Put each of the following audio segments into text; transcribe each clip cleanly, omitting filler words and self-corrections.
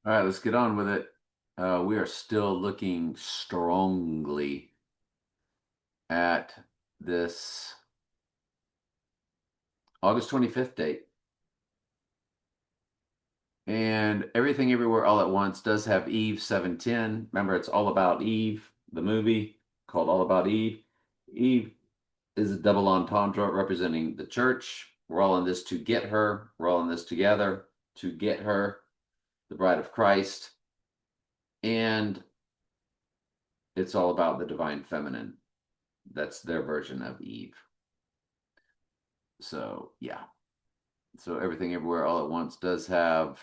All right, let's get on with it. We are still looking strongly at this August 25th date. And Everything Everywhere All at Once does have Eve 7:10. Remember, it's All About Eve, the movie called All About Eve. Eve is a double entendre representing the church. We're all in this to get her. We're all in this together to get her, the bride of Christ. And it's all about the divine feminine. That's their version of Eve. So, yeah. So Everything Everywhere All at Once does have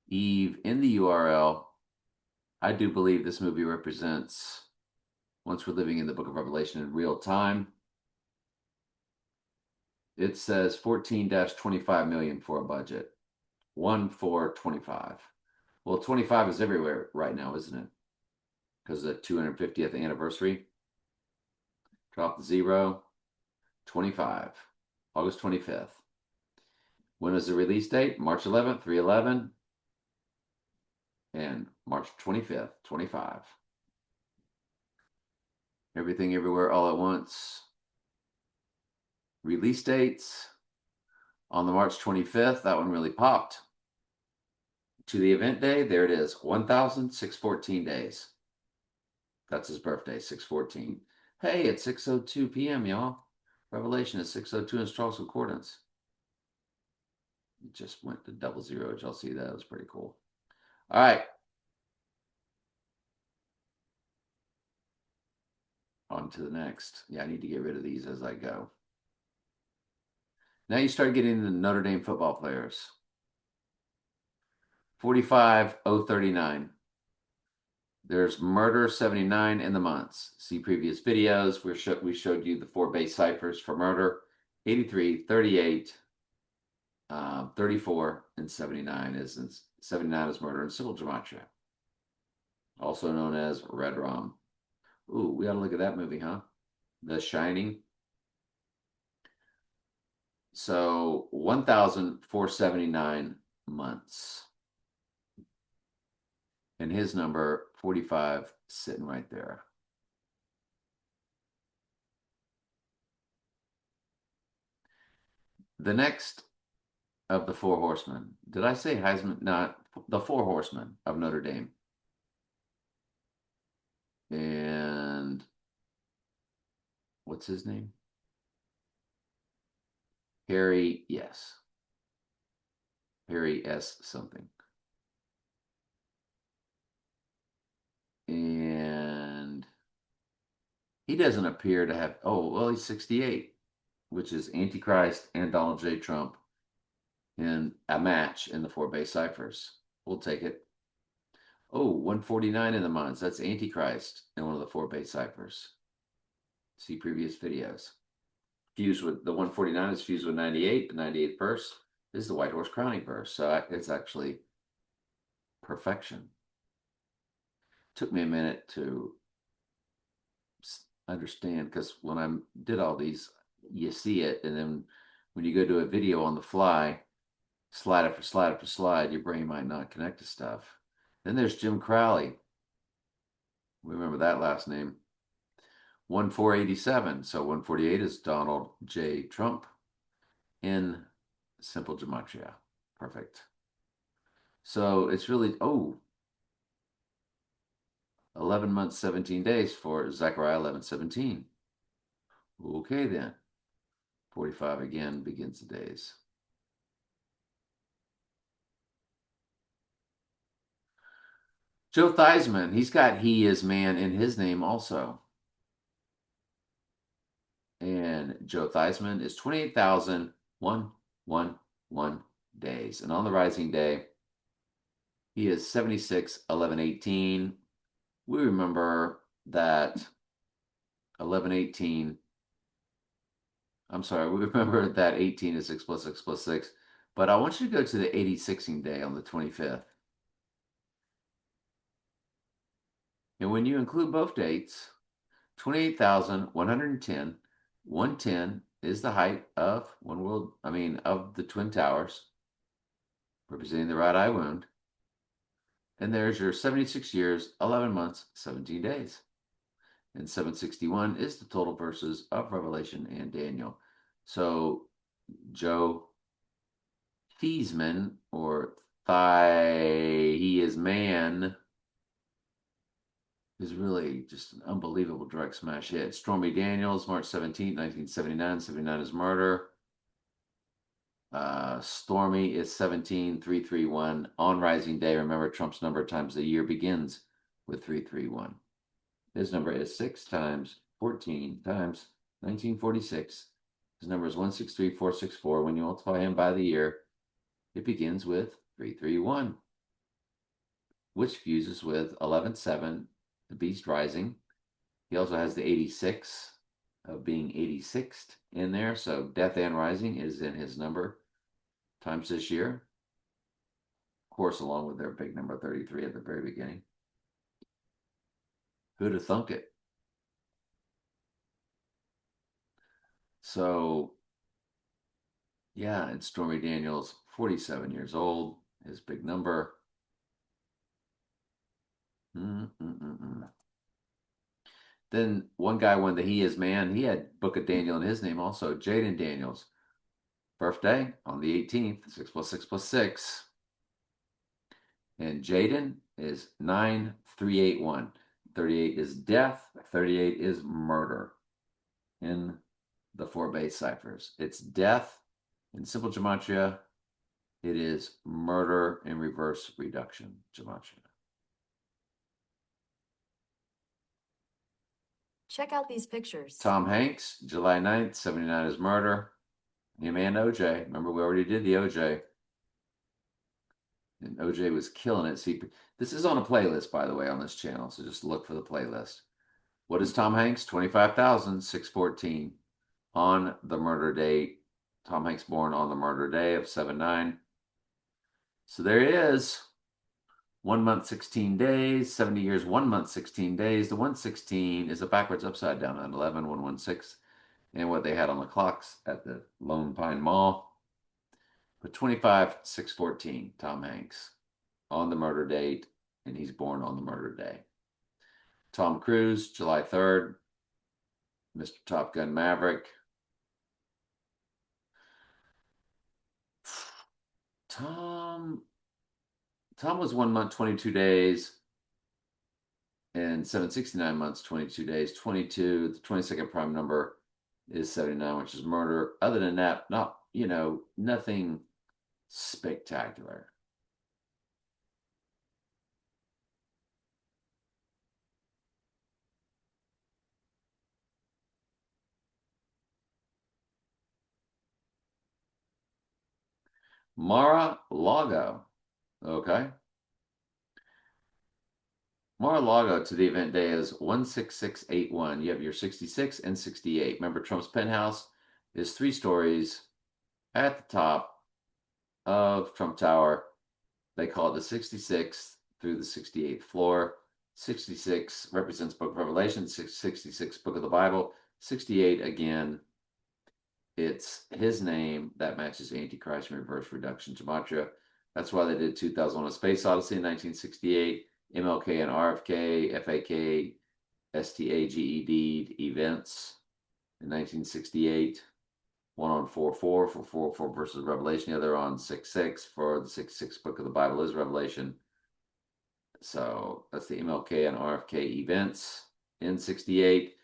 Eve in the URL. I do believe this movie represents once we're living in the book of Revelation in real time. It says 14-25 million for a budget. 1 for 25. Well, 25 is everywhere right now, isn't it? Because of the 250th anniversary. Drop the zero. 25. August 25th. When is the release date? March 11th, 3/11, and March 25th, 25. Everything Everywhere All at Once. Release dates on the March 25th. That one really popped. To the event day, there it is, 1,614 days. That's his birthday, 614. Hey, it's 6:02 p.m., y'all. Revelation is 6:02 in Strong's Concordance. It just went to double zero. Did y'all see that? It was pretty cool. All right. On to the next. Yeah, I need to get rid of these as I go. Now you start getting the Notre Dame football players. 45,039. There's murder 79 in the months. See previous videos. We showed you the 4 base ciphers for murder. 83, 38, 34, and 79 is murder in simple gematria, also known as Red Rum. Ooh, we ought to look at that movie, huh? The Shining. So 1,479 months. And his number 45 sitting right there. The next of the 4 horsemen. Did I say Heisman? Not the 4 horsemen of Notre Dame. And what's his name? Harry, yes. Harry S. something. And he doesn't appear to have, oh, well, he's 68, which is Antichrist and Donald J. Trump in a match in the 4 base ciphers. We'll take it. Oh, 149 in the months. That's Antichrist in one of the 4 base ciphers. See previous videos. Fused with the 149 is fused with 98. The 98 verse is the White Horse Crowning verse. So it's actually perfection. Took me a minute to understand because when I did all these, you see it, and then when you go to a video on the fly, slide after slide after slide, your brain might not connect to stuff. Then there's Jim Crowley. We remember that last name. 1,487. So 148 is Donald J. Trump in simple gematria. Perfect. So it's really, 11 months, 17 days for Zechariah 11:17. Okay, then. 45 again begins the days. Joe Theismann, he's got he is man in his name also. And Joe Theismann is 28,111 days. And on the rising day, he is 76, 11, 18. We remember that 11, 18. I'm sorry, we remember that 18 is 6 plus 6 plus 6. But I want you to go to the 86ing day on the 25th. And when you include both dates, 28,110, 110 is the height of of the Twin Towers, representing the right eye wound. And there's your 76 years, 11 months, 17 days. And 761 is the total verses of Revelation and Daniel. So Joe Theismann, or He is Man, is really just an unbelievable direct smash hit. Stormy Daniels, March 17th, 1979. 79 is Murder. Stormy is 17331. On Rising Day, remember Trump's number times the year begins with 331. His number is 6 times 14 times 1946. His number is 163464. When you multiply him by the year, it begins with 331, which fuses with 11.7, the Beast Rising. He also has the 86 of being 86th in there. So Death and Rising is in his number times this year. Of course, along with their big number 33 at the very beginning. Who'd have thunk it? So, yeah, and Stormy Daniels, 47 years old, his big number. Then one guy won the He Is Man. He had Book of Daniel in his name also. Jaden Daniels. Birthday on the 18th, 6 plus 6 plus 6. And Jaden is 9381. 38 is death, 38 is murder in the 4 base ciphers. It's death in simple gematria. It is murder in reverse reduction gematria. Check out these pictures. Tom Hanks, July 9th, 79 is murder. Him and OJ. Remember, we already did the OJ. And OJ was killing it. See, this is on a playlist, by the way, on this channel. So just look for the playlist. What is Tom Hanks? 25,614 on the murder date. Tom Hanks born on the murder day of 7/9. So there it is. 1 month, 16 days, 70 years, 1 month, 16 days. The 116 is a backwards upside down on 11, 116, and what they had on the clocks at the Lone Pine Mall. But 25,614, Tom Hanks on the murder date, and he's born on the murder day. Tom Cruise, July 3rd, Mr. Top Gun Maverick. Tom was 1 month, 22 days, and 769 months, 22 days. 22, the 22nd prime number is 79, which is murder. Other than that, nothing spectacular. Mar-a-Lago. Okay. Mar-a-Lago to the event day is 16681. You have your 66 and 68. Remember, Trump's penthouse is 3 stories at the top of Trump Tower. They call it the 66th through the 68th floor. 66 represents Book of Revelation, 66 Book of the Bible. 68, again, it's his name that matches Antichrist in reverse reduction gematria. That's why they did 2001: A Space Odyssey in 1968, MLK and RFK, FAK, STAGED events in 1968. One on 4:4 for 4:4 versus Revelation, the other on 6:6 for the 6:6 Book of the Bible is Revelation. So that's the MLK and RFK events in 68,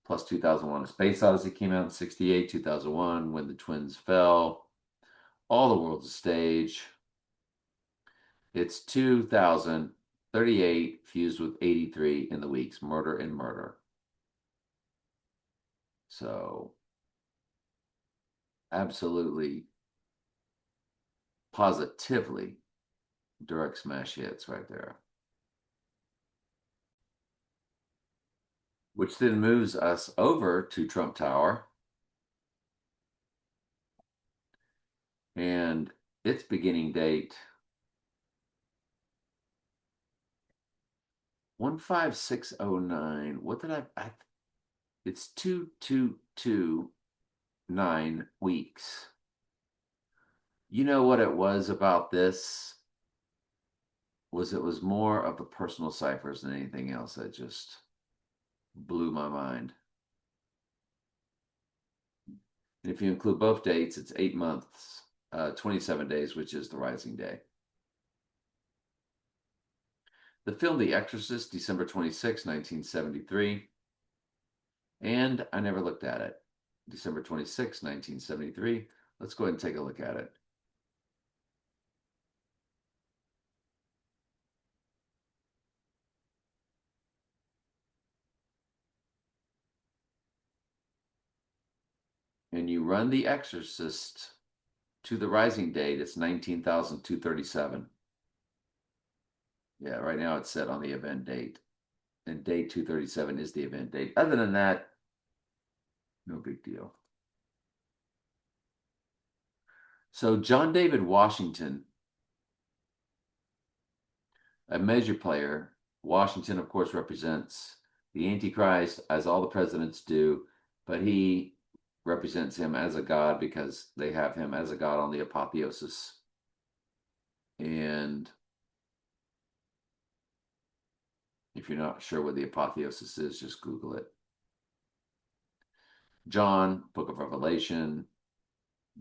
plus 2001: A Space Odyssey came out in 68, 2001 when the twins fell. All the World's a Stage. It's 2038 fused with 83 in the weeks. Murder and murder. So absolutely, positively direct smash hits right there. Which then moves us over to Trump Tower. And its beginning date 15609. What did I it's 2229 weeks. You know what it was about this? it was more of the personal ciphers than anything else that just blew my mind. And if you include both dates, it's 8 months, 27 days, which is the Rising Day. The film The Exorcist, December 26, 1973. And I never looked at it. December 26, 1973. Let's go ahead and take a look at it. And you run The Exorcist to the rising date, it's 19,237. Yeah, right now it's set on the event date. And day 237 is the event date. Other than that, no big deal. So John David Washington, a measure player. Washington, of course, represents the Antichrist, as all the presidents do, but he represents him as a god because they have him as a god on the apotheosis. And if you're not sure what the apotheosis is, just Google it. John, Book of Revelation,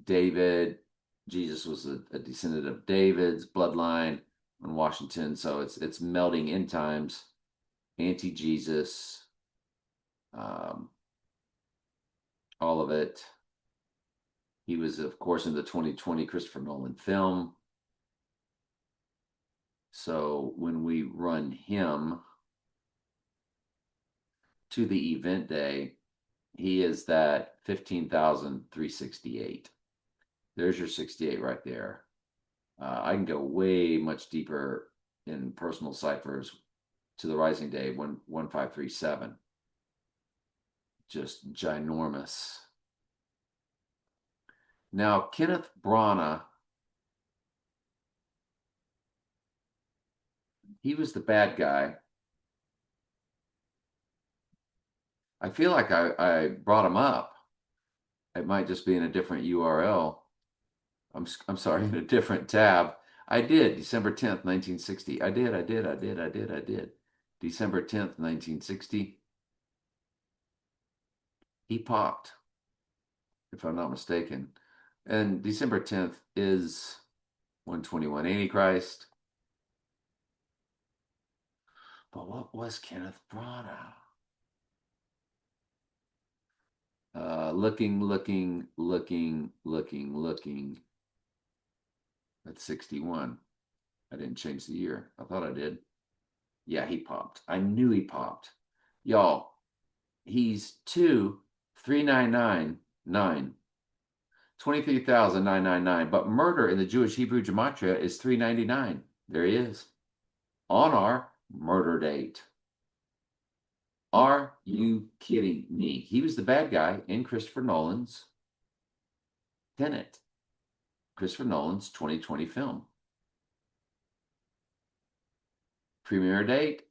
David, Jesus was a descendant of David's bloodline in Washington, so it's melding in times, anti-Jesus, all of it. He was, of course, in the 2020 Christopher Nolan film. So when we run him to the event day, he is that 15,368. There's your 68 right there. I can go way much deeper in personal ciphers to the rising day, 1537. Just ginormous. Now, Kenneth Branagh, he was the bad guy. I feel like I brought him up. It might just be in a different URL. I'm sorry, in a different tab. I did, December 10th, 1960. I did. December 10th, 1960. He popped, if I'm not mistaken. And December 10th is 121 Antichrist. But what was Kenneth Branagh? Looking. That's 61. I didn't change the year. I thought I did. Yeah, he popped. I knew he popped. Y'all, he's 2,399,9. 23,999. But murder in the Jewish Hebrew Gematria is 399. There he is. On our murder date. Are you kidding me? He was the bad guy in Christopher Nolan's Tenet. Christopher Nolan's 2020 film. Premiere date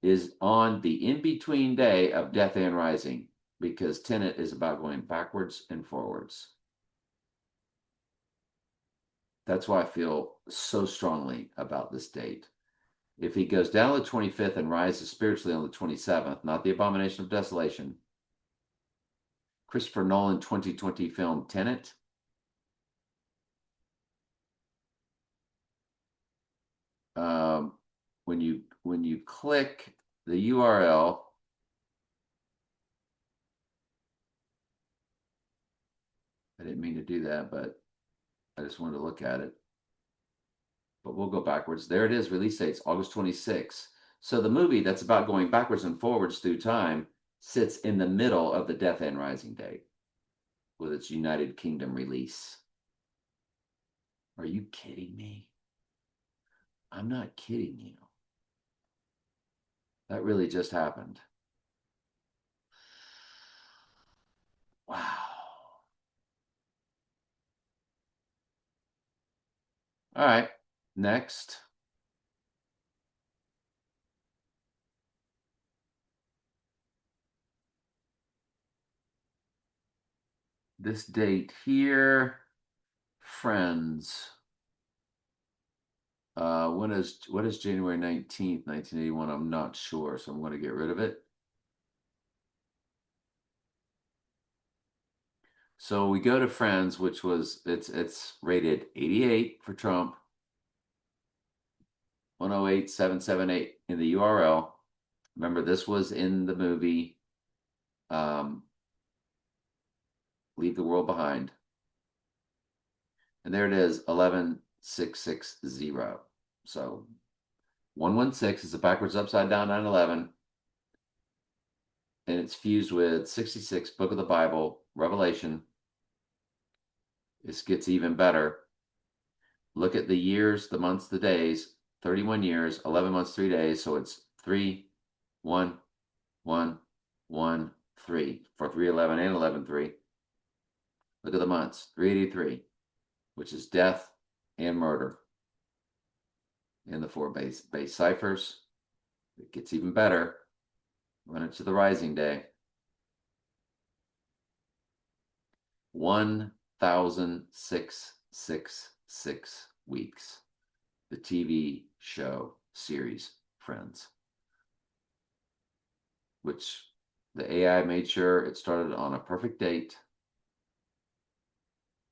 is on the in-between day of Death and Rising, because Tenet is about going backwards and forwards. That's why I feel so strongly about this date. If he goes down on the 25th and rises spiritually on the 27th, not the Abomination of Desolation, Christopher Nolan 2020 film Tenet, when you click the URL, I didn't mean to do that, but I just wanted to look at it. But we'll go backwards. There it is, release dates, August 26th. So the movie that's about going backwards and forwards through time sits in the middle of the Death and Rising date with its United Kingdom release. Are you kidding me? I'm not kidding you. That really just happened. Wow. All right, next. This date here, Friends. What is January 19th, 1981? I'm not sure, so I'm going to get rid of it. So we go to Friends, which was it's rated 88 for Trump, 108778 in the URL. Remember, this was in the movie Leave the World Behind. And there it is, 11660. So 116 is a backwards upside down 911. And it's fused with 66, Book of the Bible, Revelation. This gets even better. Look at the years, the months, the days. 31 years, 11 months, 3 days. So it's 3, 1, 1, 1, 3 for 311 and 11, 3. Look at the months, 383, which is death and murder in the 4 base ciphers. It gets even better. Run it to the rising day. 1,666 weeks. The TV show series Friends, which the AI made sure it started on a perfect date.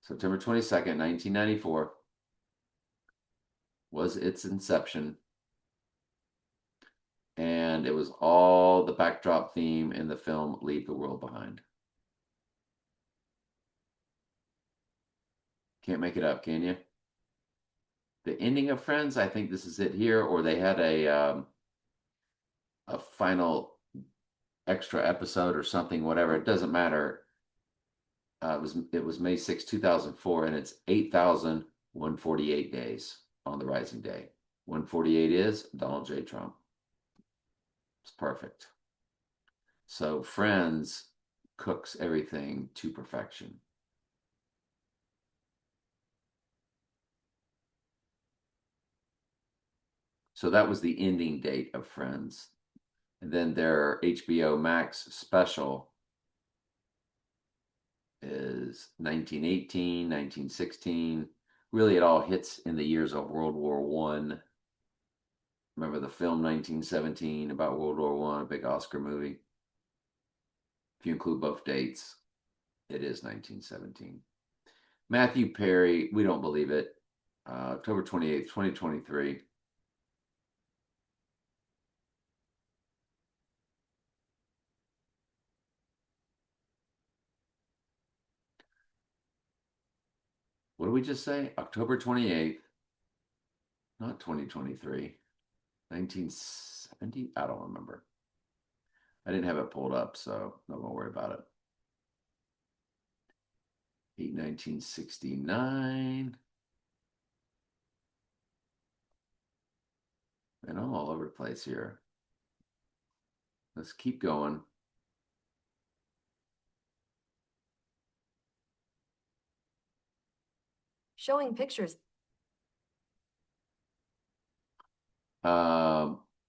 September 22nd, 1994 was its inception. And it was all the backdrop theme in the film Leave the World Behind. Can't make it up, can you? The ending of Friends, I think this is it here, or they had a final extra episode or something, whatever. It doesn't matter. It was May 6, 2004, and it's 8,148 days on the rising day. 148 is Donald J. Trump. It's perfect. So Friends cooks everything to perfection. So that was the ending date of Friends. And then their HBO Max special is 1918, 1916. Really, it all hits in the years of World War I. Remember the film 1917 about World War I, a big Oscar movie? If you include both dates, it is 1917. Matthew Perry, we don't believe it. October 28th, 2023. What did we just say? October 28th, not 2023. 1970? I don't remember. I didn't have it pulled up, so not gonna worry about it. 1969. And I'm all over the place here. Let's keep going. Showing pictures.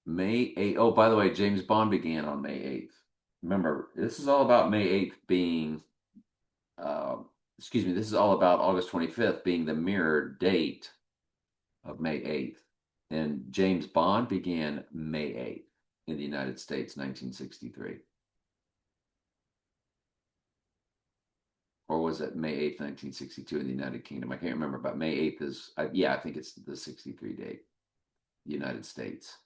May 8th. Oh, by the way, James Bond began on May 8th. Remember, this is all about May 8th being, excuse me, this is all about August 25th being the mirror date of May 8th. And James Bond began May 8th in the United States, 1963. Or was it May 8th, 1962 in the United Kingdom? I can't remember, but May 8th is, yeah, I think it's the 63 date, United States.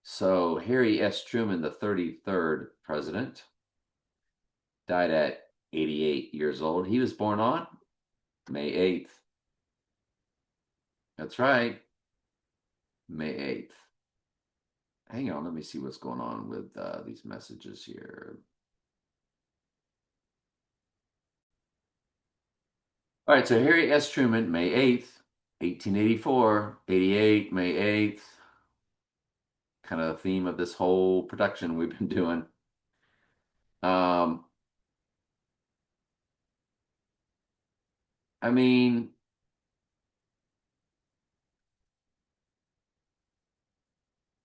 So Harry S. Truman, the 33rd president, died at 88 years old. He was born on May 8th. That's right, May 8th. Hang on, let me see what's going on with these messages here. All right, so Harry S. Truman, May 8th, 1884, 88, May 8th. Kind of the theme of this whole production we've been doing. I mean,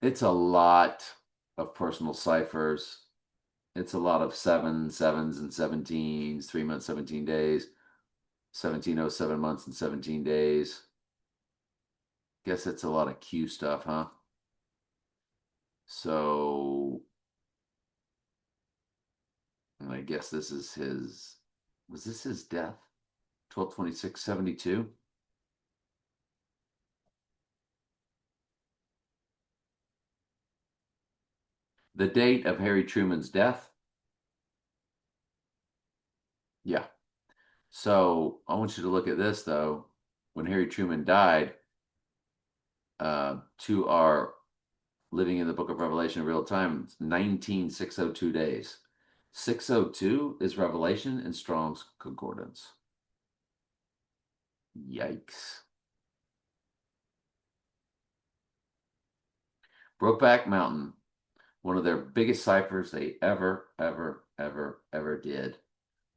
it's a lot of personal ciphers. It's a lot of 7s and 17s, 3 months, 17 days, 1707 months and 17 days. Guess it's a lot of Q stuff, huh? So I guess this is his, was this his death? 12/26/72. The date of Harry Truman's death. Yeah. So I want you to look at this though. When Harry Truman died, to our living in the book of Revelation in real time, 19,602 days. 602 is Revelation in Strong's Concordance. Yikes. Brokeback Mountain, one of their biggest ciphers they ever did,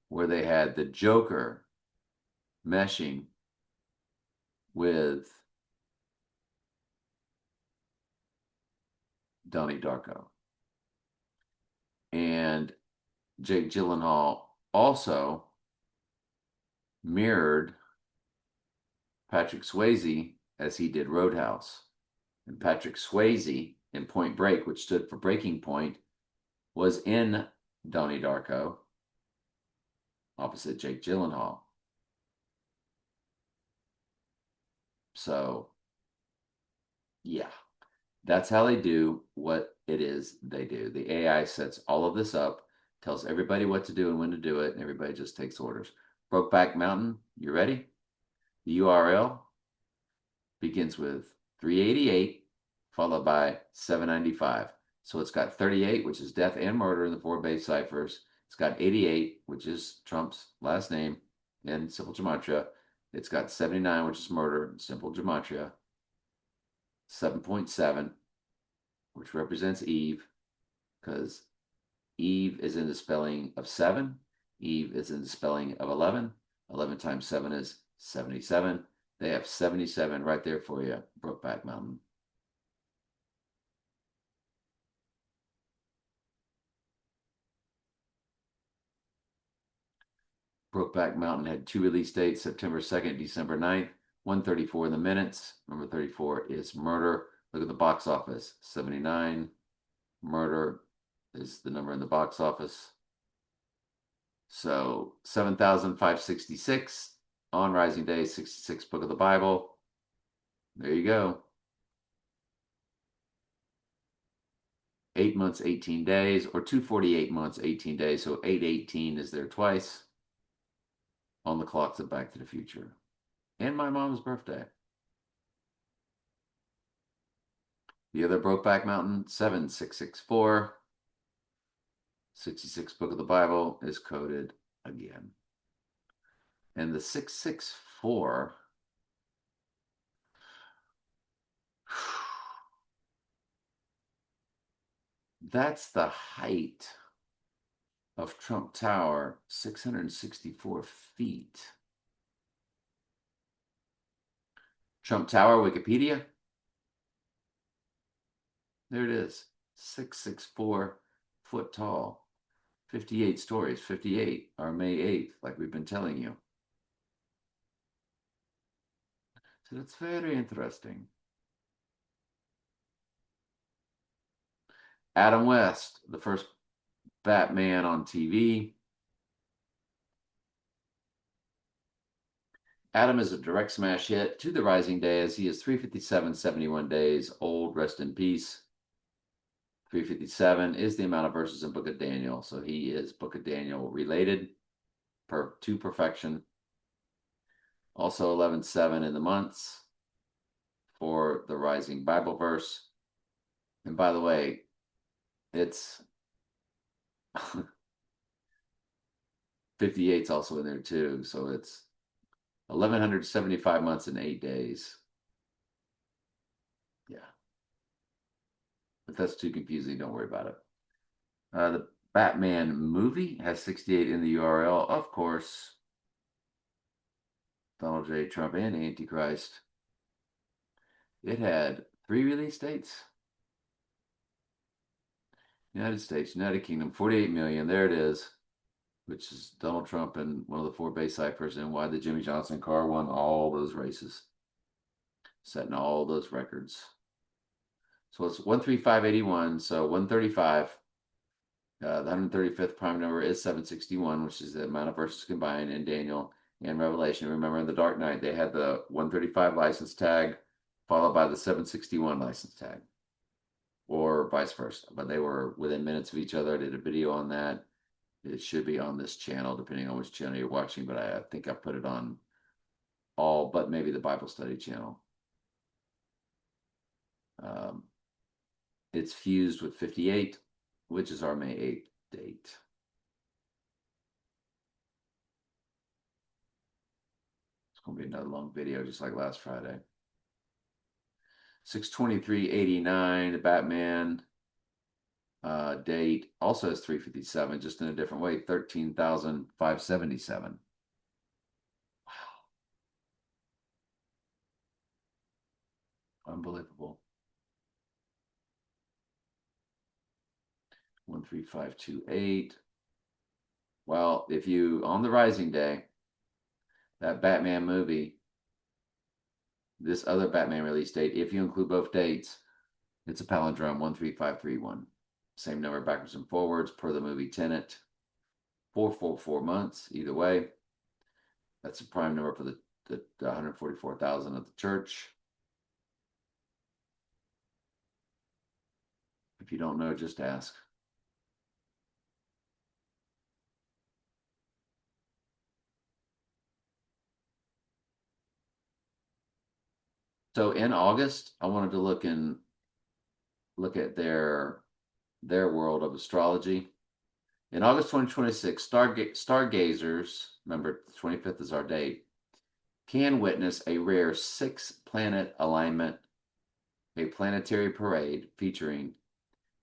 where they had the Joker meshing with Donnie Darko. And Jake Gyllenhaal also mirrored Patrick Swayze as he did Roadhouse. And Patrick Swayze in Point Break, which stood for Breaking Point, was in Donnie Darko opposite Jake Gyllenhaal. So, yeah, that's how they do what it is they do. The AI sets all of this up, tells everybody what to do and when to do it, and everybody just takes orders. Brokeback Mountain, you ready? The URL begins with 388, followed by 795. So it's got 38, which is death and murder in the four base ciphers. It's got 88, which is Trump's last name in simple gematria. It's got 79, which is murder in simple gematria. 7.7, which represents Eve, because Eve is in the spelling of 7. Eve is in the spelling of 11. 11 times 7 is 77. They have 77 right there for you, Brokeback Mountain. Brokeback Mountain had 2 release dates, September 2nd, December 9th, 134 in the minutes. Number 34 is Murder. Look at the box office, 79. Murder is the number in the box office. So 7,566 on Rising Day, 66 Book of the Bible. There you go. 8 months, 18 days, or 248 months, 18 days. So 818 is there twice. On the clocks of Back to the Future. And my mom's birthday. The other Brokeback Mountain, 7664. 66 Book of the Bible is coded again. And the 664, that's the height of Trump Tower, 664 feet. Trump Tower, Wikipedia. There it is, 664 foot tall, 58 stories. 58 are May 8th, like we've been telling you. So that's very interesting. Adam West, the first Batman on TV. Adam is a direct smash hit to the Rising Day as he is 357, 71 days old. Rest in peace. 357 is the amount of verses in Book of Daniel. So he is Book of Daniel related to perfection. Also 11/7 in the months for the Rising Bible verse. And by the way, it's 58 is also in there too. So it's 1,175 months and 8 days. Yeah. If that's too confusing, don't worry about it. The Batman movie has 68 in the URL. Of course, Donald J. Trump and Antichrist. It had 3 release dates. United States, United Kingdom, 48 million. There it is, which is Donald Trump and one of the 4 base ciphers and why the Jimmy Johnson car won all those races. setting all those records. So it's 13581. So 135. The 135th prime number is 761, which is the amount of verses combined in Daniel and Revelation. Remember, in the Dark Knight, they had the 135 license tag followed by the 761 license tag, or vice versa. But they were within minutes of each other. I did a video on that. It should be on this channel, depending on which channel you're watching, but I think I put it on all but maybe the Bible study channel. It's fused with 58, which is our May 8th date. It's going to be another long video, just like last Friday. 6/23/89, the Batman date also has 357, just in a different way, 13,577. Wow. Unbelievable. 13528. Well, if you, on the Rising Day, that Batman movie, this other Batman release date, if you include both dates, it's a palindrome, 13531. Same number backwards and forwards per the movie Tenet. 444 months, either way. That's a prime number for the 144,000 of the church. If you don't know, just ask. So in August, I wanted to look at their world of astrology. In August 2026, stargazers, remember 25th is our date, can witness a rare 6-planet alignment, a planetary parade featuring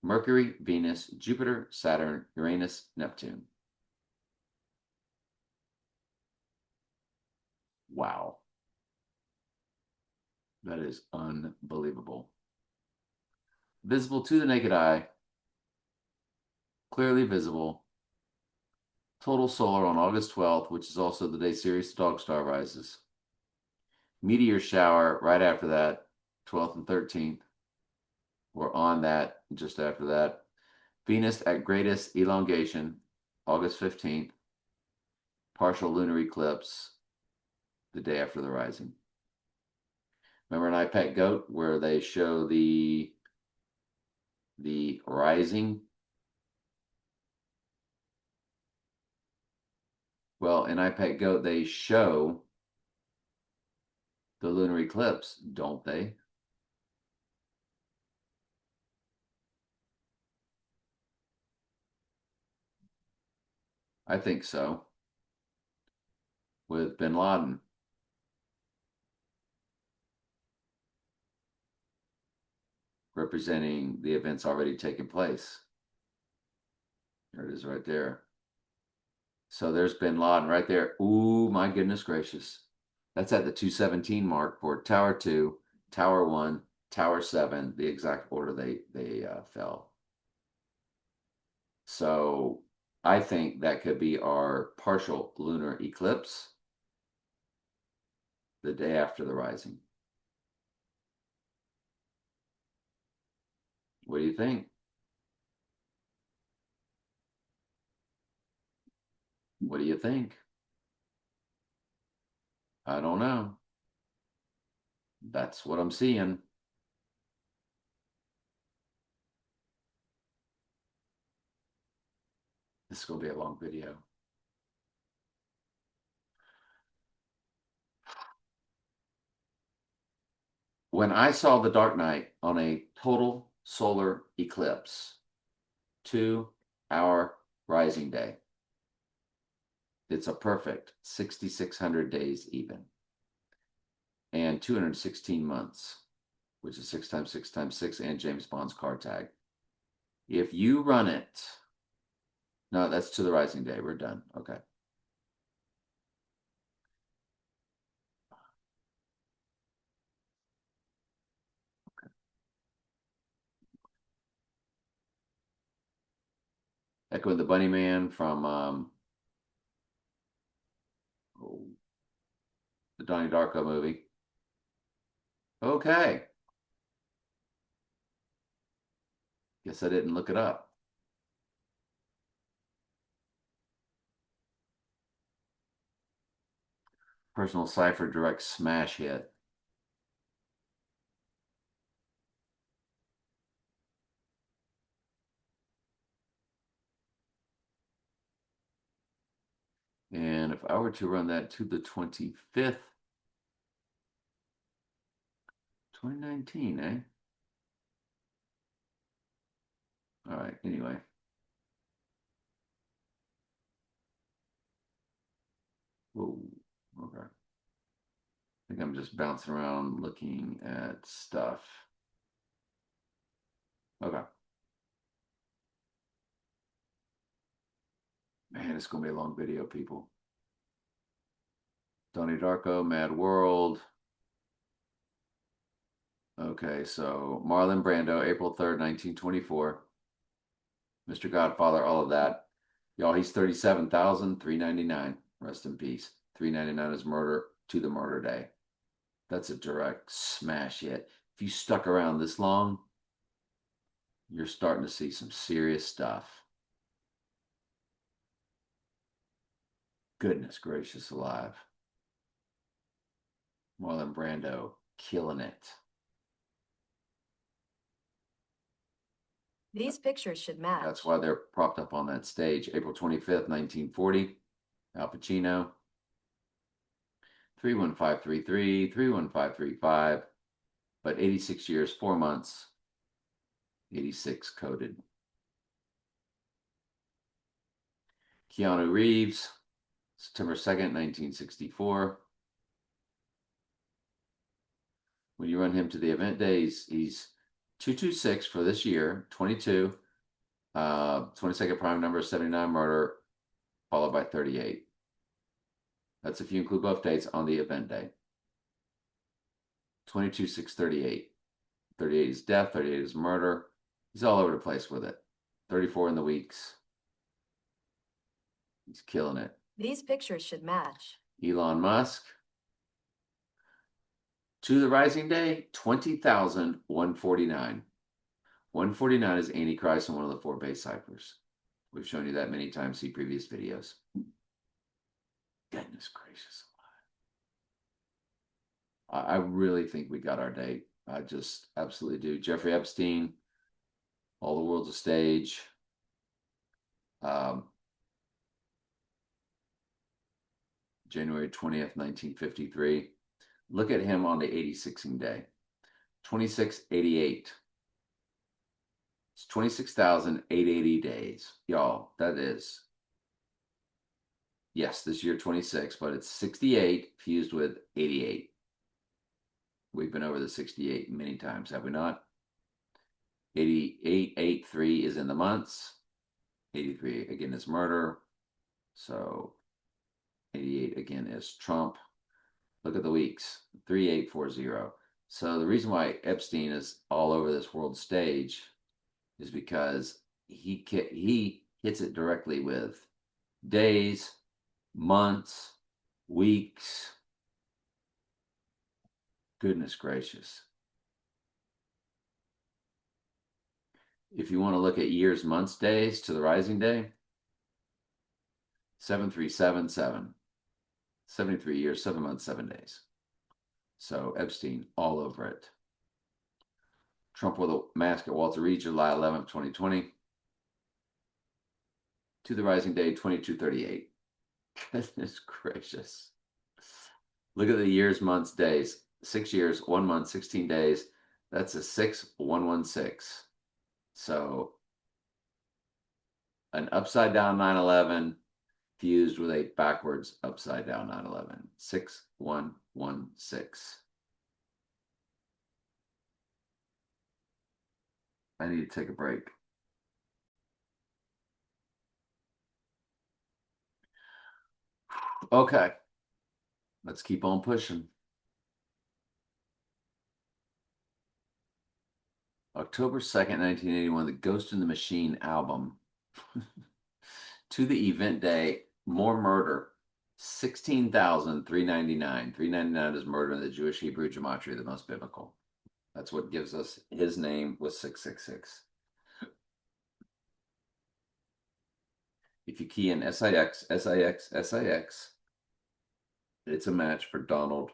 Mercury, Venus, Jupiter, Saturn, Uranus, Neptune. Wow. That is unbelievable. Visible to the naked eye, clearly visible. Total solar on August 12th, which is also the day Sirius Dog Star rises. Meteor shower right after that, 12th and 13th. We're on that just after that. Venus at greatest elongation, August 15th. Partial lunar eclipse the day after the rising. Remember in I Pet Goat where they show the rising? Well, in I Pet Goat, they show the lunar eclipse, don't they? I think so. With bin Laden. Representing the events already taking place. There it is right there. So there's bin Laden right there. Ooh, my goodness gracious. That's at the 217 mark for Tower 2, Tower 1, Tower 7, the exact order they fell. So I think that could be our partial lunar eclipse the day after the rising. What do you think? What do you think? I don't know. That's what I'm seeing. This is going to be a long video. When I saw the Dark Knight on a total solar eclipse, 2-hour rising day, it's a perfect 6,600 days even, and 216 months, which is 6 times 6 times 6, and James Bond's car tag. If you run it, no, that's to the rising day. We're done. Okay. Echo the Bunny Man from the Donnie Darko movie. Okay. Guess I didn't look it up. Personal cipher direct smash hit. And if I were to run that to the 25th, 2019, eh? All right, anyway. Whoa, okay. I think I'm just bouncing around looking at stuff. Okay. Man, it's going to be a long video, people. Donnie Darko, Mad World. Okay, so Marlon Brando, April 3rd, 1924. Mr. Godfather, all of that. Y'all, he's 37,399. Rest in peace. 399 is murder to the murder day. That's a direct smash hit. If you stuck around this long, you're starting to see some serious stuff. Goodness gracious alive. Marlon Brando killing it. These pictures should match. That's why they're propped up on that stage. April 25th, 1940. Al Pacino. 31533, 31535. But 86 years, 4 months. 86 coded. Keanu Reeves. September 2nd, 1964. When you run him to the event days, he's 226 for this year, 22. 22nd prime number, 79 murder, followed by 38. That's if you include both dates on the event day. 22, 6, 38. 38 is death, 38 is murder. He's all over the place with it. 34 in the weeks. He's killing it. These pictures should match. Elon Musk. To the rising day, 20,149. 149 is Antichrist in one of the 4 base ciphers. We've shown you that many times. See previous videos. Goodness gracious. I really think we got our date. I just absolutely do. Jeffrey Epstein, All the World's a Stage. January 20th, 1953. Look at him on the 86ing day. 2688. It's 26,880 days. Y'all, that is, yes, this year 26, but it's 68 fused with 88. We've been over the 68 many times, have we not? 88, 83 is in the months. 83 again is murder. So 88 again is Trump. Look at the weeks, 3840. So the reason why Epstein is all over this world stage is because he hits it directly with days, months, weeks. Goodness gracious. If you want to look at years, months, days to the rising day, 7377. 73 years, 7 months, 7 days. So Epstein all over it. Trump with a mask at Walter Reed, July 11th, 2020. To the rising day, 2238. Goodness gracious. Look at the years, months, days. 6 years, 1 month, 16 days. That's a 6116. So an upside down 9/11 fused with a backwards upside down 9/11. 6116. I need to take a break. Okay. Let's keep on pushing. October 2nd, 1981, the Ghost in the Machine album. To the event day, more murder. 16,399. 399 is murder in the Jewish Hebrew gematria, the most biblical. That's what gives us his name was 666. If you key in SIX, SIX, SIX, it's a match for Donald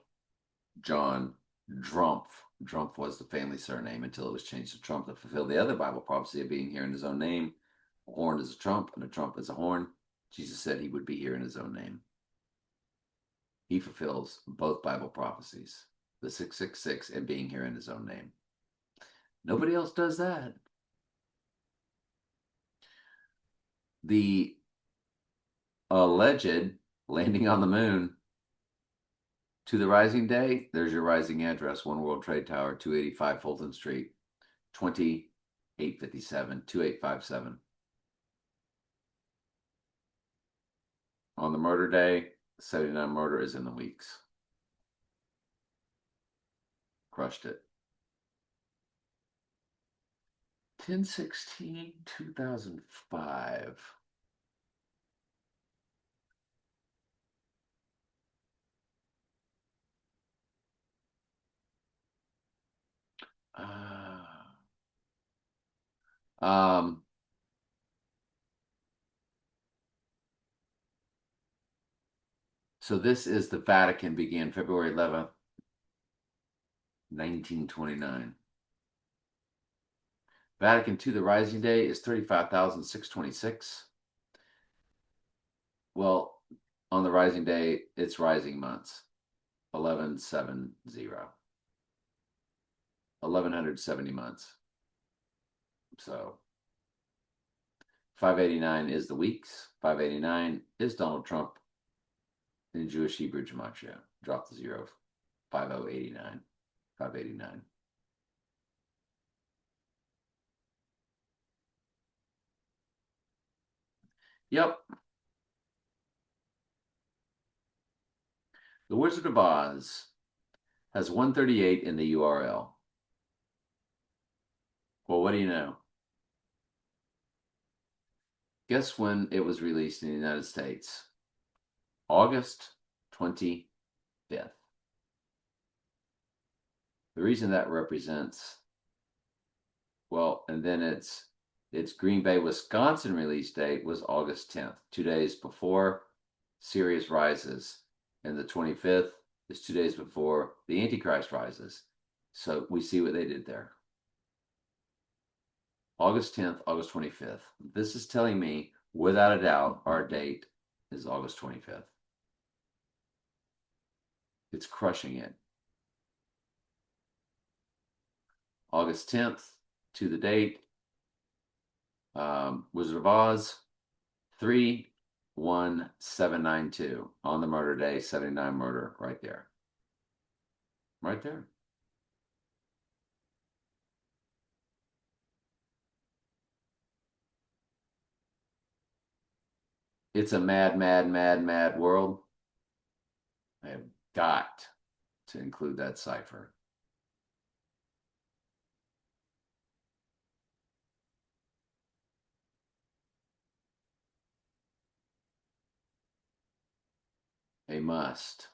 John Drumpf. Drumpf was the family surname until it was changed to Trump to fulfill the other Bible prophecy of being here in his own name. A horn is a trump, and a trump is a horn. Jesus said he would be here in his own name. He fulfills both Bible prophecies, the 666 and being here in his own name. Nobody else does that. The alleged landing on the moon to the rising day, there's your rising address, One World Trade Tower, 285 Fulton Street, 28857, 2857. On the murder day, 79 murder is in the weeks. Crushed it. 10/16/2005. Um, so this is the Vatican began February 11th, 1929. Vatican II, the rising day is 35,626. Well, on the rising day, it's rising months. 1170. 1170 months. So 589 is the weeks. 589 is Donald Trump in Jewish Hebrew gematria. Drop the zero. 5089. 589. Yep. The Wizard of Oz has 138 in the URL. Well, what do you know? Guess when it was released in the United States? August 25th. The reason that represents, well, and then its Green Bay, Wisconsin release date was August 10th, 2 days before Sirius rises, and the 25th is 2 days before the Antichrist rises. So we see what they did there. August 10th, August 25th. This is telling me, without a doubt, our date is August 25th. It's crushing it. August 10th to the date. Wizard of Oz, 31792 on the murder day, 79 murder right there. Right there. It's a mad, mad, mad, mad world. I have got to include that cipher. A must.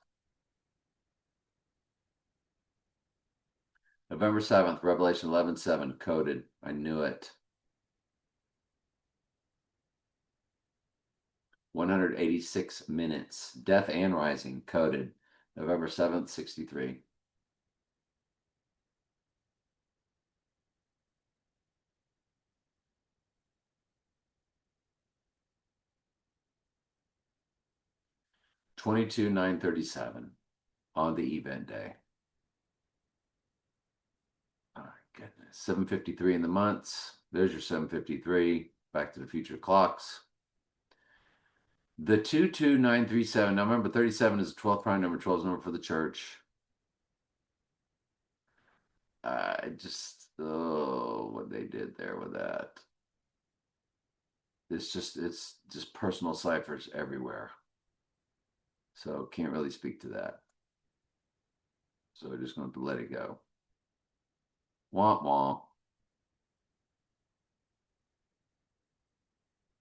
November 7th, Revelation 11:7, coded. I knew it. 186 minutes. Death and Rising, coded. November 7th, 63. $22,937 on the event day. Oh, my goodness. 753 in the months. There's your 753. Back to the Future clocks. The 22937. Now remember, 37 is the 12th prime number. 12 is number for the church. What they did there with that. It's just personal ciphers everywhere. So can't really speak to that. So we're just going to let it go. Womp womp.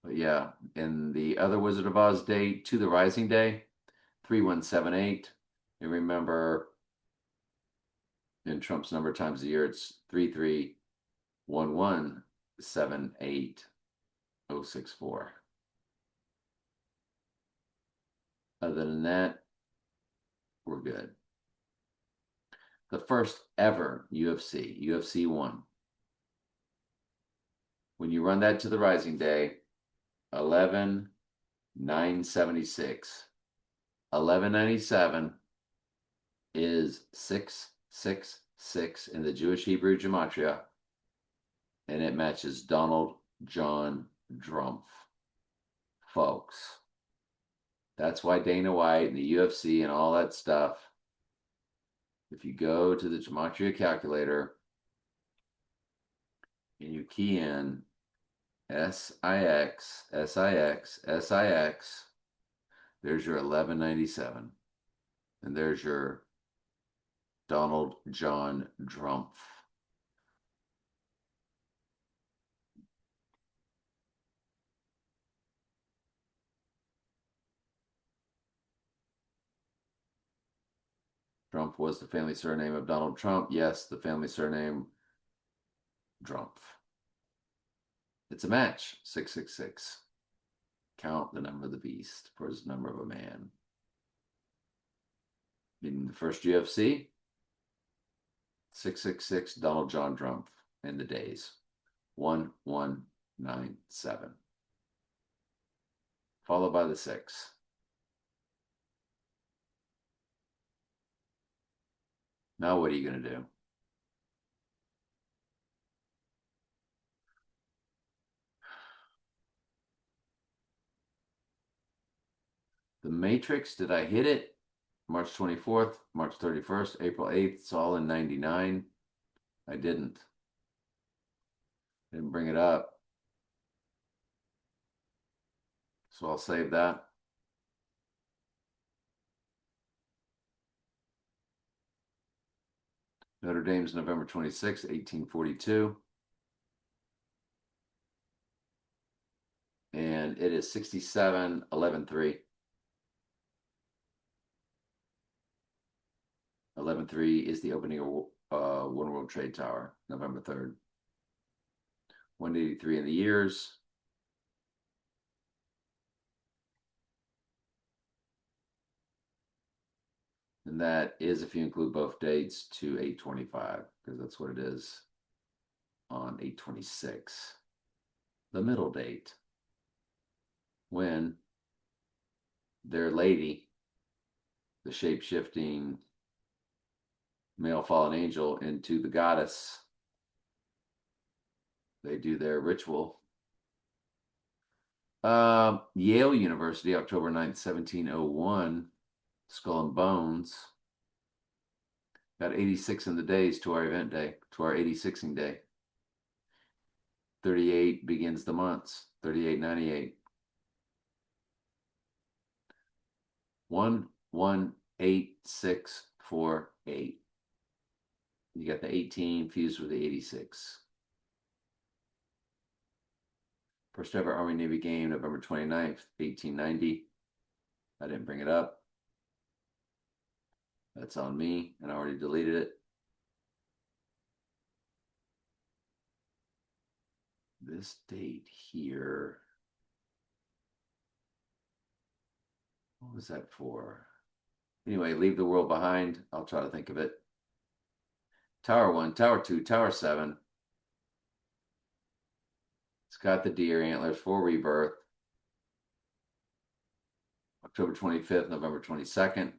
But yeah, in the other Wizard of Oz day, to the rising day, 3178. And remember, in Trump's number of times a year, it's 331178 064. Other than that, we're good. The first ever UFC 1. When you run that to the rising day, 11,976. 1197 is 666 in the Jewish Hebrew gematria, and it matches Donald John Trump, folks. That's why Dana White and the UFC and all that stuff, if you go to the gematria calculator and you key in SIX, SIX, SIX, there's your 1197. And there's your Donald John Trump. Trump was the family surname of Donald Trump. Yes, the family surname Trump. It's a match, 666. Count the number of the beast for his number of a man. In the first UFC, 666, Donald John Trump, in the days, 1197. Followed by the 6. Now what are you going to do? The Matrix, did I hit it? March 24th, March 31st, April 8th. It's all in 99. I didn't bring it up. So I'll save that. Notre Dame's November 26, 1842. And it is 67-11-3. 11-3 is the opening of One World Trade Tower, November 3rd. 183 in the years. And that is, if you include both dates, to 825, because that's what it is on 826. The middle date, when their lady, the shape-shifting male fallen angel into the goddess, they do their ritual. Yale University, October 9th, 1701, Skull and Bones. Got 86 in the days to our event day, to our 86ing day. 38 begins the months, 3898. 118648. You got the 18 fused with the 86. First ever Army Navy game, November 29th, 1890. I didn't bring it up. That's on me, and I already deleted it. This date here. What was that for? Anyway, leave the world behind. I'll try to think of it. Tower 1, Tower 2, Tower 7. It's got the deer antlers for rebirth. October 25th, November 22nd.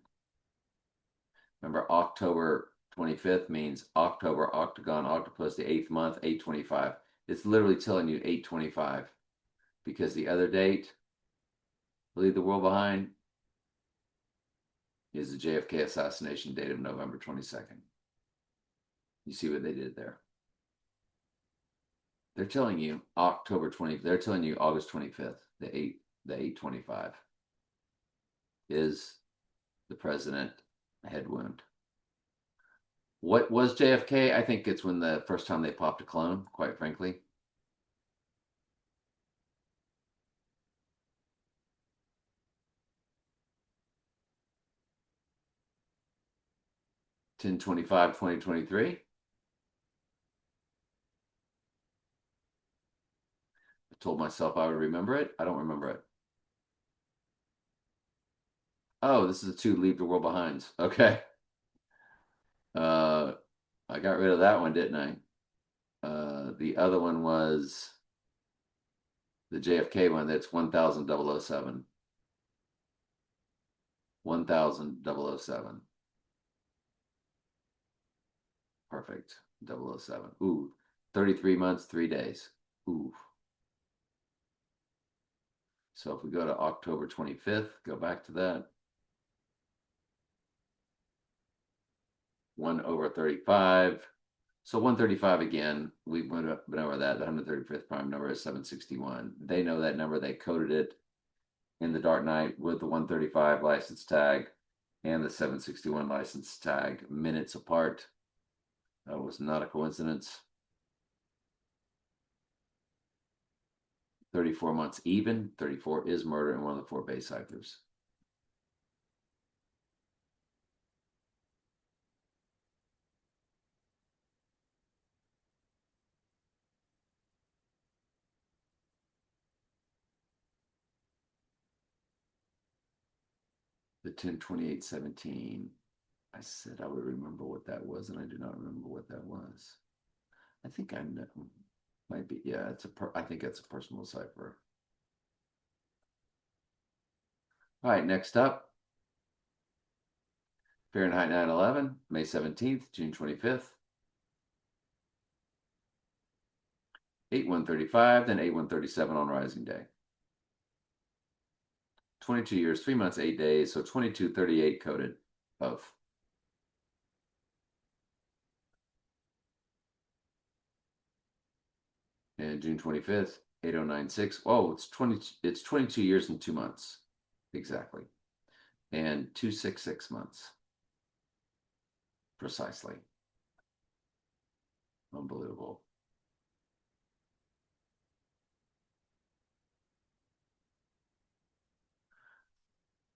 Remember, October 25th means October, octagon, octopus, the 8th month, 825. It's literally telling you 825 because the other date, leave the world behind, is the JFK assassination date of November 22nd. You see what they did there? They're telling you October 20th. They're telling you August 25th, the 825 is the president head wound. What was JFK? I think it's when the first time they popped a clone, quite frankly. 10/25/2023. I told myself I would remember it. I don't remember it. Oh, this is the two Leave the World Behind. Okay. I got rid of that one, didn't I? The other one was the JFK one. That's 1000/007. 1000/007. Perfect. 007. Ooh, 33 months, 3 days. Ooh. So if we go to October 25th, go back to that. 1/35. So 135 again. We've been over that. The 135th prime number is 761. They know that number. They coded it in the Dark Knight with the 135 license tag and the 761 license tag minutes apart. That was not a coincidence. 34 months even. 34 is murder in one of the 4 base ciphers. The 10/28/17. I said I would remember what that was, and I do not remember what that was. I think I know. Might be, yeah. I think it's a personal cipher. All right, next up, Fahrenheit 9/11, May 17th, June 25th. 8/135, then 8/137 on Rising Day. 22 years, 3 months, 8 days, so 22/38 coded both. And June 25th, 8096. Oh, it's 22 years and 2 months. Exactly. And 266 months. Precisely. Unbelievable.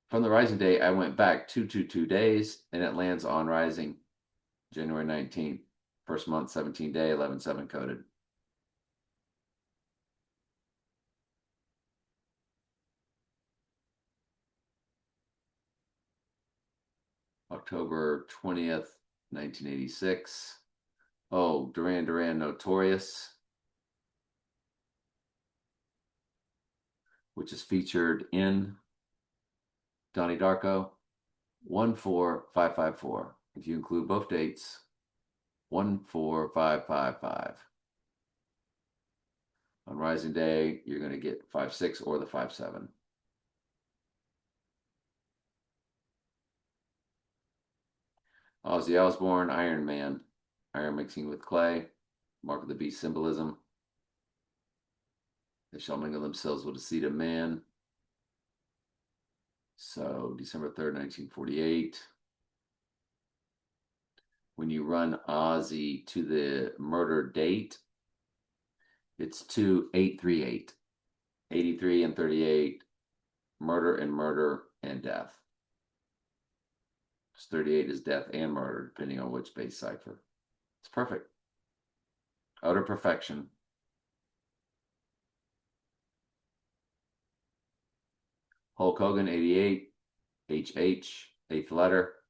From the Rising Day, I went back 222 days, and it lands on Rising, January 19th. First month, 17 day, 11/7 coded. October 20th, 1986. Oh, Duran Duran Notorious, which is featured in Donnie Darko. 14554. If you include both dates, 14555. On Rising Day, you're going to get 56 or the 57. Ozzy Osbourne, Iron Man, iron mixing with clay, mark of the beast symbolism. They shall mingle themselves with the seed of man. So December 3rd, 1948. When you run Ozzy to the murder date, it's 2838. 83 and 38, murder and death. 38 is death and murder, depending on which base cipher. It's perfect. Utter perfection. Hulk Hogan, 88. HH, 8th letter.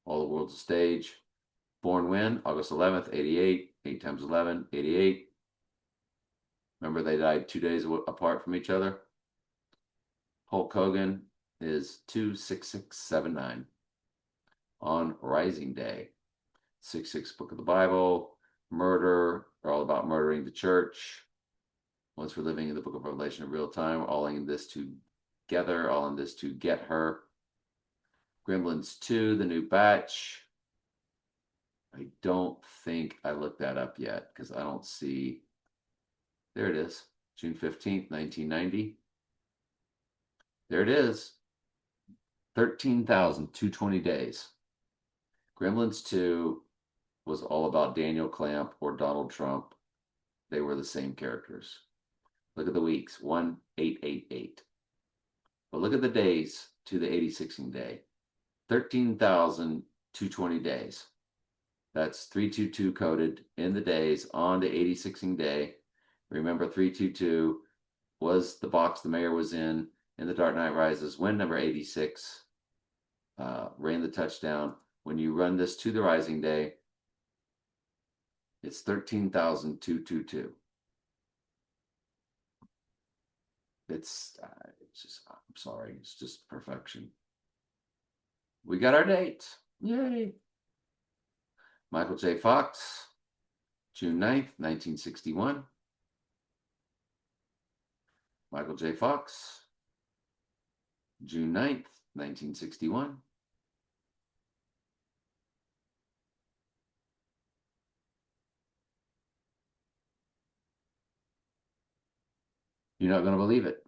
All the World's a Stage. Born when? August 11th, 88. 8 times 11, 88. Remember, they died 2 days apart from each other. Hulk Hogan is 26679 on Rising Day. 66 Book of the Bible, murder, they're all about murdering the church. Once we're living in the Book of Revelation in real time, all in this together, all in this to get her. Gremlins 2, the new batch. I don't think I looked that up yet because I don't see. There it is, June 15th, 1990. There it is, 13,220 days. Gremlins 2 was all about Daniel Clamp or Donald Trump. They were the same characters. Look at the weeks, 1888. But look at the days to the 86ing day. 13,000 220 days. That's 322 coded in the days on the 86ing day. Remember, 322 was the box the mayor was in The Dark Knight Rises when number 86 ran the touchdown. When you run this to the rising day, it's 13,222. It's just, I'm sorry, it's just perfection. We got our date. Yay. Michael J. Fox, June 9th, 1961. Michael J. Fox, June 9th, 1961. You're not going to believe it.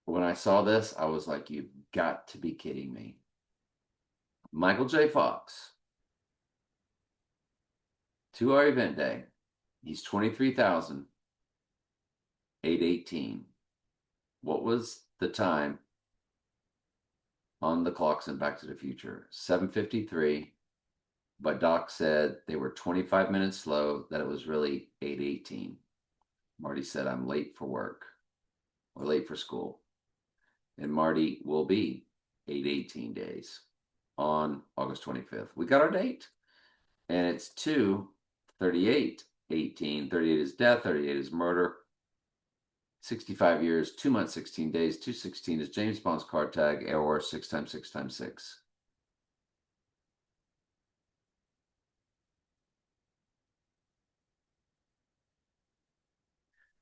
When I saw this, I was like, you've got to be kidding me. Michael J. Fox, to our event day, he's 23,818. What was the time on the clocks in Back to the Future? 7:53. But Doc said they were 25 minutes slow, that it was really 8:18. Marty said, I'm late for work or late for school. And Marty will be 8:18 days on August 25th. We got our date. And it's 2/38/18. 38 is death, 38 is murder. 65 years, 2 months, 16 days. 216 is James Bond's card tag, or 6 times 6 times 6.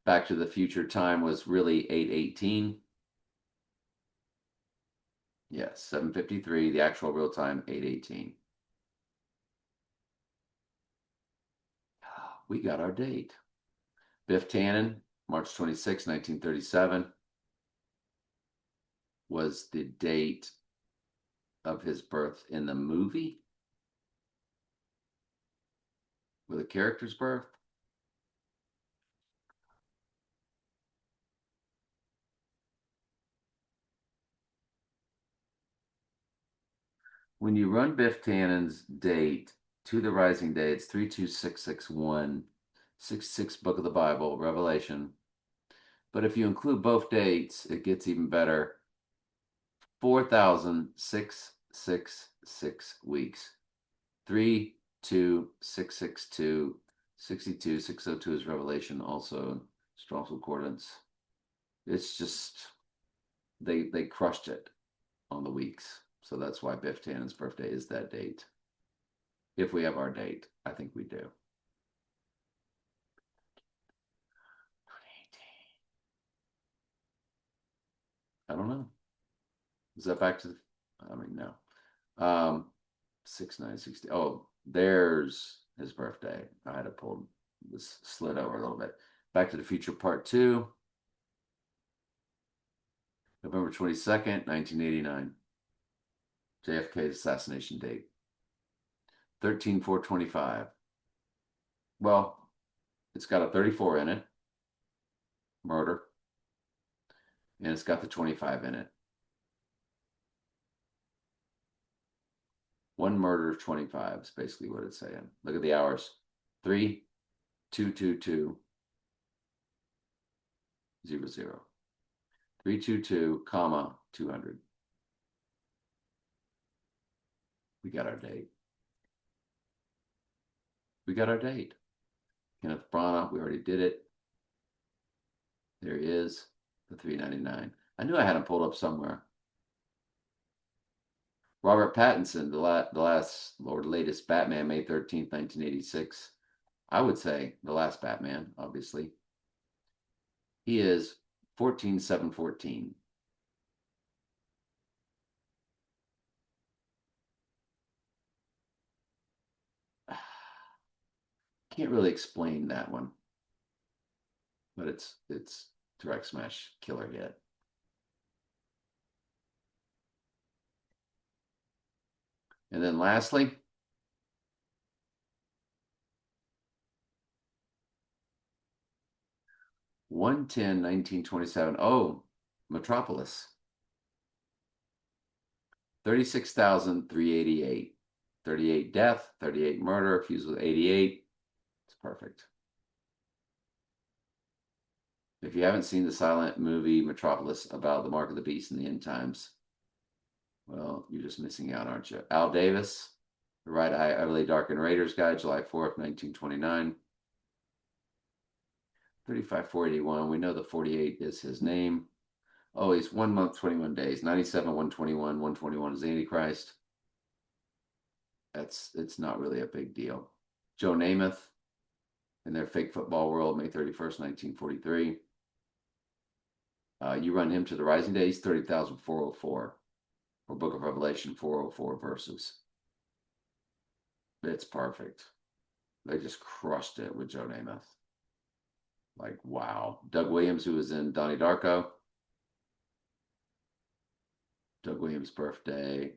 Back to the Future time was really 8:18. Yes, 7:53. The actual real time, 8:18. We got our date. Biff Tannen, March 26, 1937, was the date of his birth in the movie, with a character's birth. When you run Biff Tannen's date to the rising day, it's 32661, 66 book of the Bible, Revelation. But if you include both dates, it gets even better. 4,666 weeks. 32662, 62, 602 is Revelation, also Strong's Concordance. It's just they crushed it on the weeks. So that's why Biff Tannen's birthday is that date. If we have our date, I think we do. 2018. I don't know. Is that back to the, I mean, no. 6960. Oh, there's his birthday. I had to pull this slid over a little bit. Back to the Future Part 2. November 22nd, 1989. JFK's assassination date. 13/4/25. Well, it's got a 34 in it. Murder. And it's got the 25 in it. One murder, 25 is basically what it's saying. Look at the hours. 3/2/22/00. 322, 200. We got our date. We got our date. Kenneth Branagh, we already did it. There he is, the 399. I knew I had him pulled up somewhere. Robert Pattinson, the latest Batman, May 13th, 1986. I would say the last Batman, obviously. He is 14/7/14. Can't really explain that one, but it's direct smash killer hit. And then lastly, (110, 1927). Oh, Metropolis. 36,388. 38 death, 38 murder, fused with 88. It's perfect. If you haven't seen the silent movie Metropolis about the mark of the beast in the end times, well, you're just missing out, aren't you? Al Davis, The Right Eye, Utterly Darkened Raiders Guide, July 4th, 1929. 35,481. We know the 48 is his name. Oh, he's 1 month, 21 days. 97, 121. 121 is Antichrist. It's not really a big deal. Joe Namath in their Fake Football World, May 31st, 1943. You run him to the rising day, he's 30,404. Or Book of Revelation, 404 verses. It's perfect. They just crushed it with Joe Namath. Like, wow. Doug Williams, who was in Donnie Darko. Doug Williams' birthday.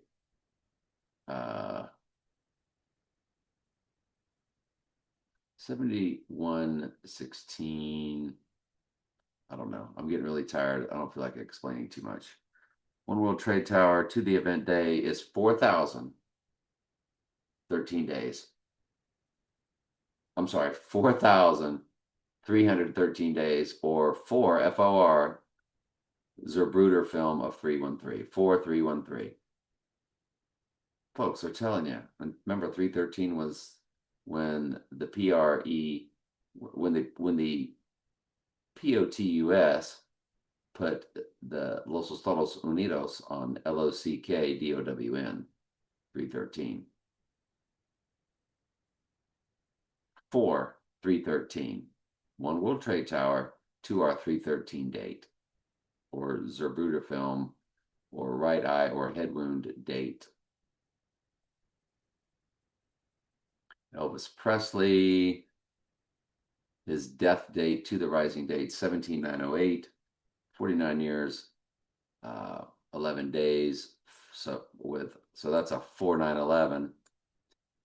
7116. I don't know. I'm getting really tired. I don't feel like explaining too much. One World Trade Tower to the event day is 4,013 days. I'm sorry, 4,313 days, or 4 FOR Zerbruder film of 313. 4313. Folks, they're telling you. And remember, 313 was when the PRE, when the POTUS put the Los Estados Unidos on LOCKDOWN 313. 4 313. One World Trade Tower to our 313 date, or Zerbruder film, or right eye or head wound date. Elvis Presley, his death date to the rising date, 17908, 49 years, 11 days. So that's a 4911,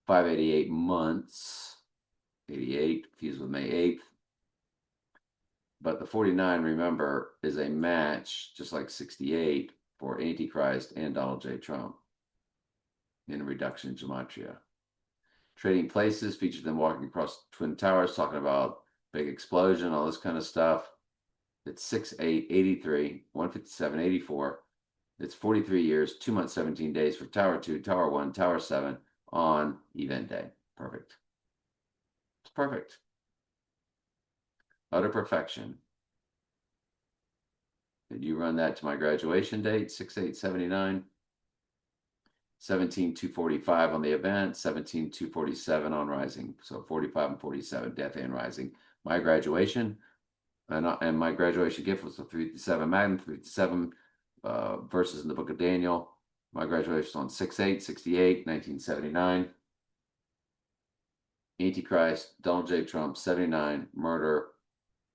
588 months, 88, fused with May 8th. But the 49, remember, is a match, just like 68, for Antichrist and Donald J. Trump in reduction gematria. Trading Places featured them walking across Twin Towers, talking about big explosion, all this kind of stuff. It's 6/8/83, 157/84. It's 43 years, 2 months, 17 days for Tower 2, Tower 1, Tower 7 on event day. Perfect. It's perfect. Utter perfection. Did you run that to my graduation date, 6/8/79? 17/2/45 on the event, 17/2/47 on rising. So 45 and 47, death and rising. My graduation, and my graduation gift was the 3-7 Magnum, 3-7 verses in the book of Daniel. My graduation on 6/8/68, 1979. Antichrist, Donald J. Trump, 79, murder,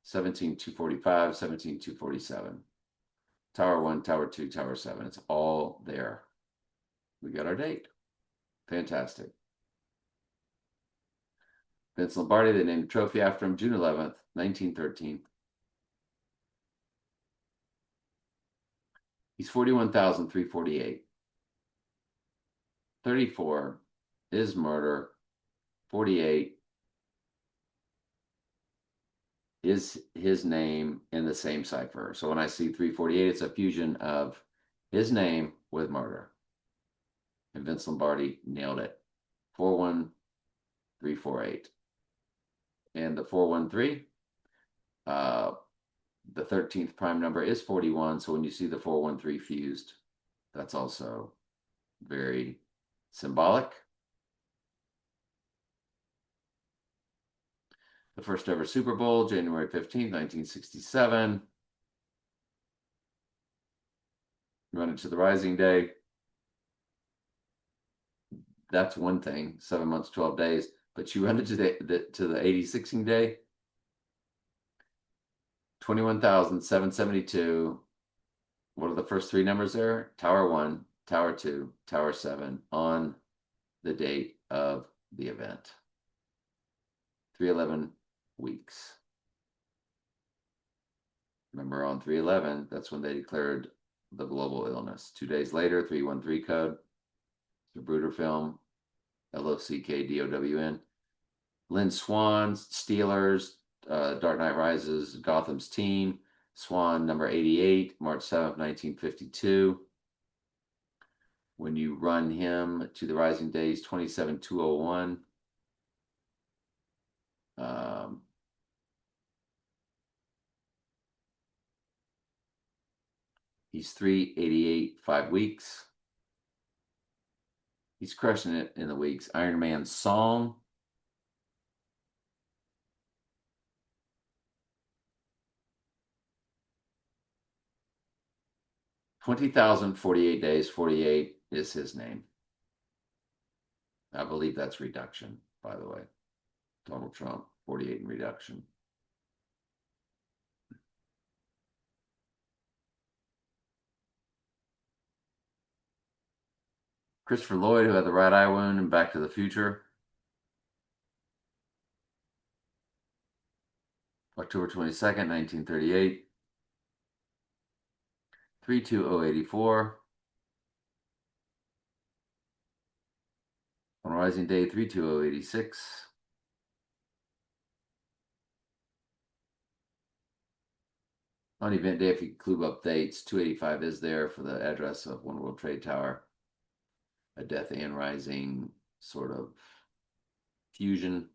17/2/45, 17/2/47. Tower 1, Tower 2, Tower 7. It's all there. We got our date. Fantastic. Vince Lombardi, they named a trophy after him, June 11th, 1913. He's 41,348. 34 is murder. 48 is his name in the same cipher. So when I see 348, it's a fusion of his name with murder. And Vince Lombardi nailed it. 41348. And the 413, the 13th prime number is 41. So when you see the 413 fused, that's also very symbolic. The first ever Super Bowl, January 15th, 1967. Run it to the rising day. That's one thing, 7 months, 12 days. But you run it to the 86ing day, 21,772. What are the first three numbers there? Tower 1, Tower 2, Tower 7 on the date of the event. 311 weeks. Remember, on 311, that's when they declared the global illness. 2 days later, 313 code. The Bruder film, LOCKDOWN. Lynn Swan, Steelers, Dark Knight Rises, Gotham's Team. Swan, number 88, March 7th, 1952. When you run him to the Rising Days, 27201. He's 388, 5 weeks. He's crushing it in the weeks. Iron Man Song. $20,048 days, 48 is his name. I believe that's reduction, by the way. Donald Trump, 48 in reduction. Christopher Lloyd, who had the right eye wound in Back to the Future. October 22nd, 1938. 32084. On Rising Day, 32086. On event day, if you include updates, 285 is there for the address of One World Trade Tower. A death and rising sort of fusion.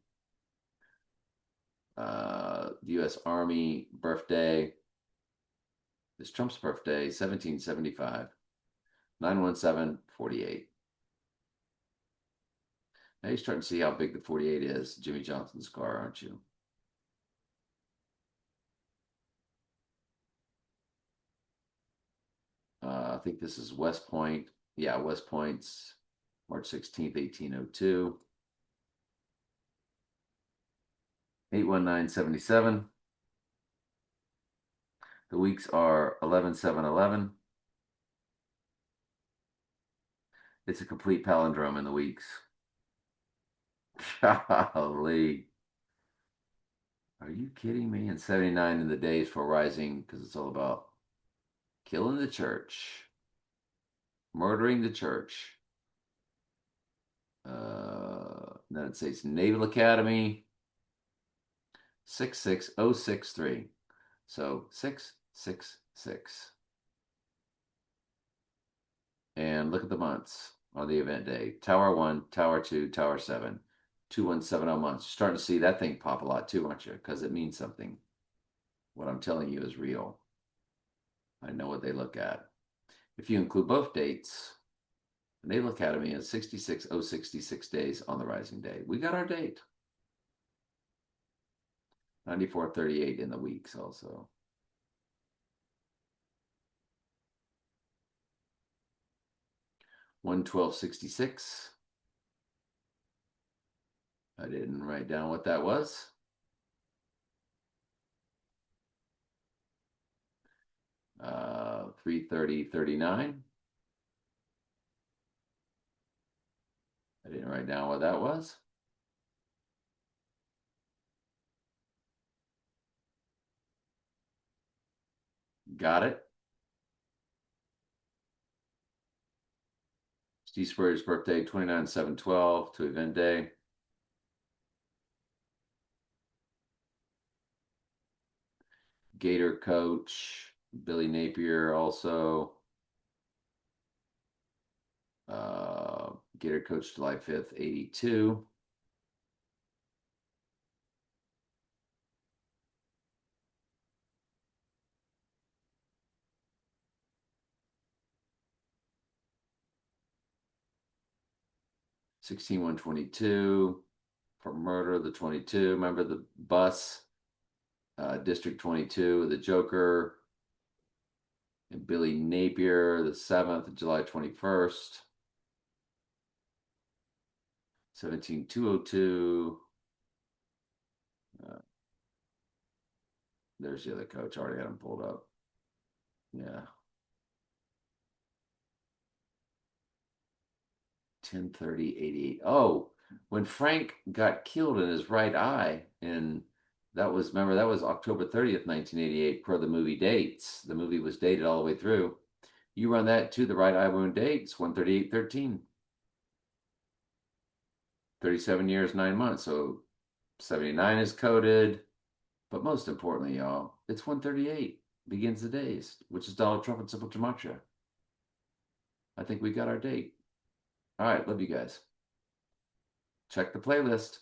The U.S. Army birthday. It's Trump's birthday, 1775. 91748. Now you're starting to see how big the 48 is. Jimmy Johnson's car, aren't you? I think this is West Point. Yeah, West Point's March 16th, 1802. 81977. The weeks are 11-7-11. It's a complete palindrome in the weeks. Golly. Are you kidding me? And 79 in the days for rising, because it's all about killing the church, murdering the church. United States Naval Academy, 66063. So 666. And look at the months on the event day. Tower 1, Tower 2, Tower 7. 2170 months. You're starting to see that thing pop a lot too, aren't you? Because it means something. What I'm telling you is real. I know what they look at. If you include both dates, the Naval Academy has 66066 days on the rising day. We got our date. 9438 in the weeks also. $112.66. I didn't write down what that was. $330.39. I didn't write down what that was. Got it. Steve Spurrier's birthday, 29/7/12 to event day. Gator coach, Billy Napier also. Gator coach July 5th, 82. $16,122 for murder, the 22. Remember the bus, District 22, the Joker, and Billy Napier, the 7th, July 21st. 17,202. There's the other coach. I already had him pulled up. Yeah. 10/30/88. Oh, when Frank got killed in his right eye, and that was, remember, that was October 30th, 1988, per the movie dates. The movie was dated all the way through. You run that to the right eye wound date, it's 138.13. 37 years, 9 months. So 79 is coded. But most importantly, y'all, it's 138. Begins the days, which is Donald Trump and Simple Gematria. I think we got our date. All right, love you guys. Check the playlist.